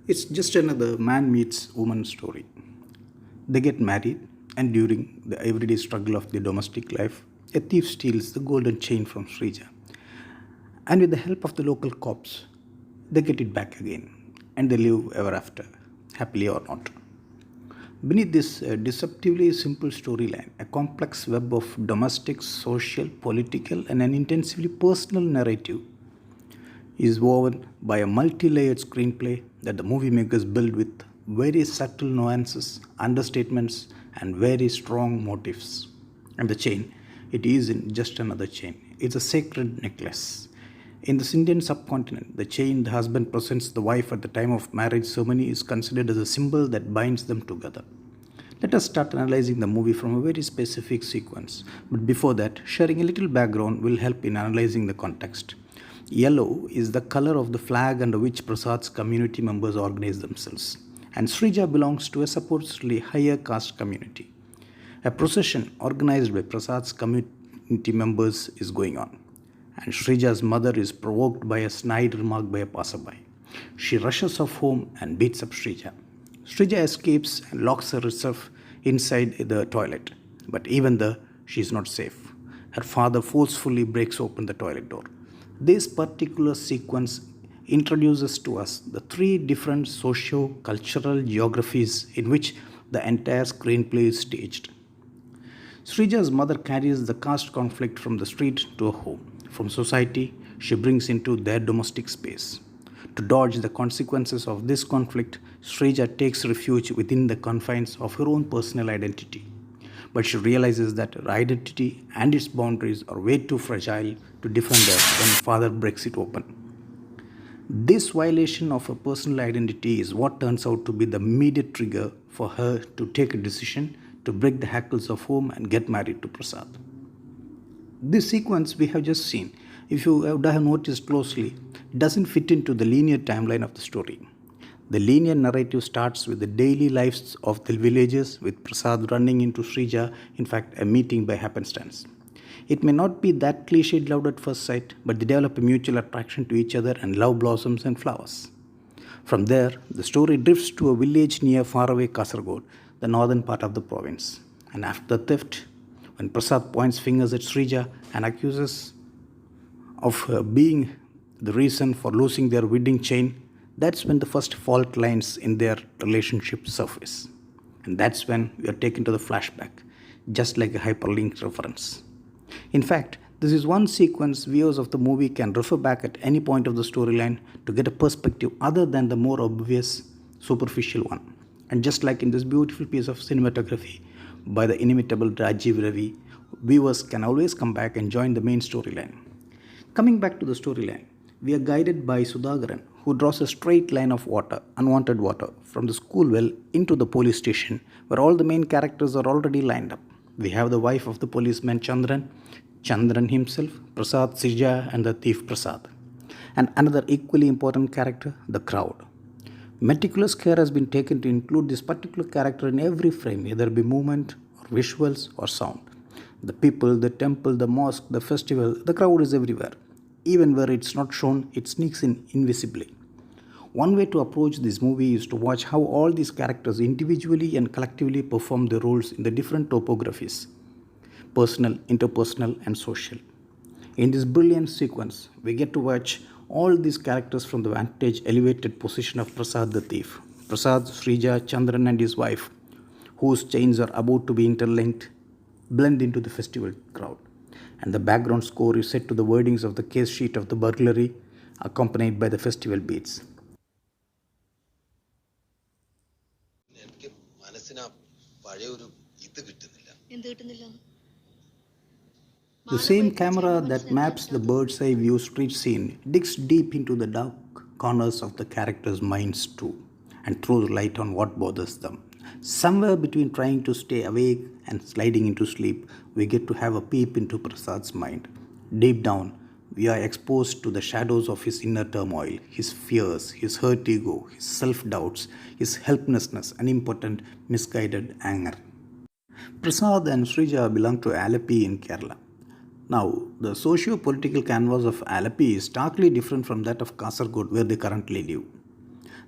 It's just another man meets woman story. They get married, and during the everyday struggle of the domestic life, a thief steals the golden chain from Sreeja. And with the help of the local cops, they get it back again, and they live ever after, happily or not. Beneath this deceptively simple storyline, a complex web of domestic, social, political, and an intensively personal narrative is woven by a multi layered screenplay that the movie makers build with very subtle nuances, understatements, and very strong motifs. And the chain, it isn't just another chain, it's a sacred necklace. In this Indian subcontinent, the chain the husband presents the wife at the time of marriage ceremony is considered as a symbol that binds them together. Let us start analyzing the movie from a very specific sequence. But before that, sharing a little background will help in analyzing the context. Yellow is the color of the flag under which Prasad's community members organize themselves. And Srija belongs to a supposedly higher caste community. A procession organized by Prasad's community members is going on, and Srija's mother is provoked by a snide remark by a passerby. She rushes off home and beats up Srija. Srija escapes and locks herself inside the toilet, but even there, she is not safe. Her father forcefully breaks open the toilet door. This particular sequence introduces to us the three different socio cultural geographies in which the entire screenplay is staged. Srija's mother carries the caste conflict from the street to a home. From society, she brings into their domestic space. To dodge the consequences of this conflict, Srija takes refuge within the confines of her own personal identity. But she realizes that her identity and its boundaries are way too fragile to defend her when father breaks it open. This violation of her personal identity is what turns out to be the immediate trigger for her to take a decision to break the hackles of home and get married to Prasad. This sequence we have just seen, if you would have noticed closely, doesn't fit into the linear timeline of the story. The linear narrative starts with the daily lives of the villagers, with Prasad running into Srija, in fact, a meeting by happenstance. It may not be that cliched love at first sight, but they develop a mutual attraction to each other and love blossoms and flowers. From there, the story drifts to a village near faraway Kasargod, the northern part of the province. And after the theft, when Prasad points fingers at Srija and accuses of her being the reason for losing their wedding chain, that's when the first fault lines in their relationship surface. And that's when we are taken to the flashback, just like a hyperlinked reference. In fact, this is one sequence viewers of the movie can refer back at any point of the storyline to get a perspective other than the more obvious, superficial one. And just like in this beautiful piece of cinematography by the inimitable Rajiv Ravi, viewers can always come back and join the main storyline. Coming back to the storyline, we are guided by Sudhakaran, who draws a straight line of water, unwanted water, from the school well into the police station, where all the main characters are already lined up. We have the wife of the policeman Chandran, Chandran himself, Prasad Srija, and the thief Prasad. And another equally important character, the crowd. Meticulous care has been taken to include this particular character in every frame, either be movement, or visuals, or sound. The people, the temple, the mosque, the festival, the crowd is everywhere. Even where it's not shown, it sneaks in invisibly. One way to approach this movie is to watch how all these characters individually and collectively perform their roles in the different topographies: personal, interpersonal, and social. In this brilliant sequence, we get to watch all these characters from the vantage elevated position of Prasad the thief. Prasad, Srija, Chandran, and his wife, whose chains are about to be interlinked, blend into the festival crowd. And the background score is set to the wordings of the case sheet of the burglary, accompanied by the festival beats. എനിക്ക് മനസ്സിനാ പഴയ ഒരു ഇത് കിട്ടുന്നില്ല. എന്ത് കിട്ടുന്നില്ല? The same camera that maps the bird's eye view street scene digs deep into the dark corners of the characters' minds too, and throws light on what bothers them. Somewhere between trying to stay awake and sliding into sleep, we get to have a peep into Prasad's mind. Deep down, we are exposed to the shadows of his inner turmoil, his fears, his hurt ego, his self-doubts, his helplessness, and impotent, misguided anger. Prasad and Srija belong to Alleppey in Kerala. Now, the socio-political canvas of Alleppey is starkly different from that of Kasargod, where they currently live.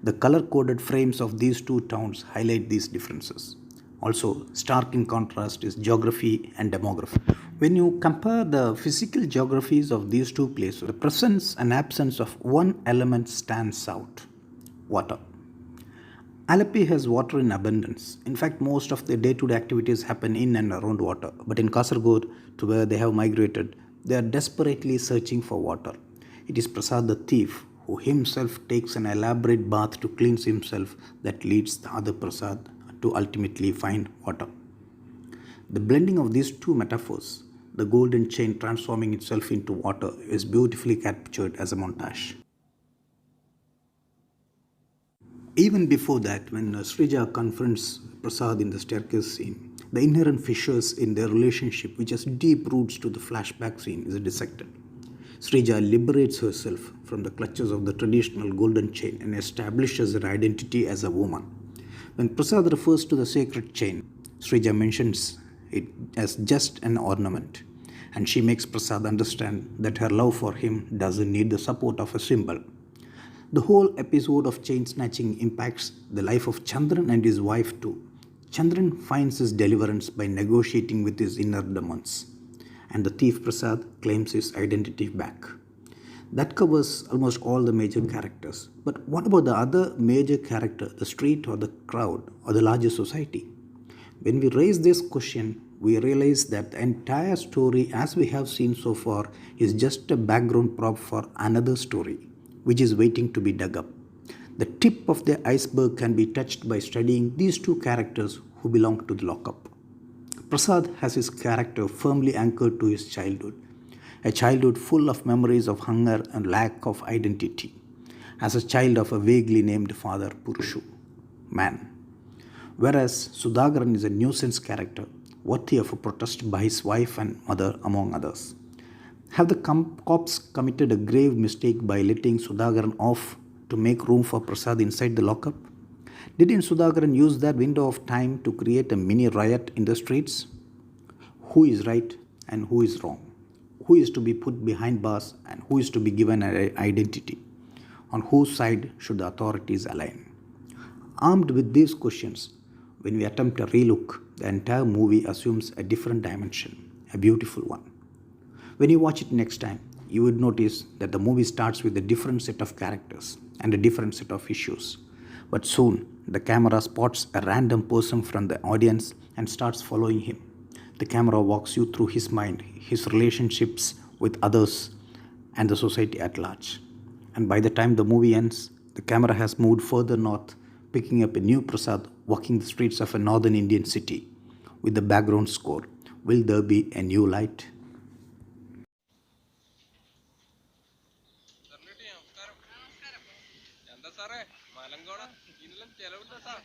The color coded frames of these two towns highlight these differences. Also, stark in contrast is geography and demography. When you compare the physical geographies of these two places, the presence and absence of one element stands out: water. Alleppey has water in abundance. In fact, most of their day-to-day activities happen in and around water. But in Kasargod, to where they have migrated, they are desperately searching for water. It is Prasad the thief who himself takes an elaborate bath to cleanse himself that leads the other Prasad to ultimately find water. The blending of these two metaphors, the golden chain transforming itself into water, is beautifully captured as a montage. Even before that, when Sreeja confronts Prasad in the staircase scene, the inherent fissures in their relationship, which has deep roots to the flashback scene, is dissected. Sreeja liberates herself from the clutches of the traditional golden chain and establishes her identity as a woman. When Prasad refers to the sacred chain, Sreeja mentions it as just an ornament, and she makes Prasad understand that her love for him doesn't need the support of a symbol. The whole episode of chain snatching impacts the life of Chandran and his wife too. Chandran finds his deliverance by negotiating with his inner demons, and the thief Prasad claims his identity back. That covers almost all the major characters. But what about the other major character, the street or the crowd or the larger society? When we raise this question, we realize that the entire story, as we have seen so far, is just a background prop for another story, which is waiting to be dug up. The tip of the iceberg can be touched by studying these two characters who belong to the lockup. Prasad has his character firmly anchored to his childhood, a childhood full of memories of hunger and lack of identity, as a child of a vaguely named father, Purushu, man. Whereas Sudhakaran is a nuisance character, worthy of a protest by his wife and mother, among others. Have the cops committed a grave mistake by letting Sudhakaran off to make room for Prasad inside the lockup? Didn't Sudhakaran use that window of time to create a mini riot in the streets? Who is right and who is wrong? Who is to be put behind bars and who is to be given an identity? On whose side should the authorities align? Armed with these questions, when we attempt a relook, the entire movie assumes a different dimension, a beautiful one. When you watch it next time, you would notice that the movie starts with a different set of characters and a different set of issues. But soon, the camera spots a random person from the audience and starts following him. The camera walks you through his mind, his relationships with others, and the society at large. And by the time the movie ends, the camera has moved further north, picking up a new Prasad walking the streets of a northern Indian city. With the background score, will there be a new light? എന്താ സാറേ മലങ്കോട ഇതിലും ചെലവില്ല sir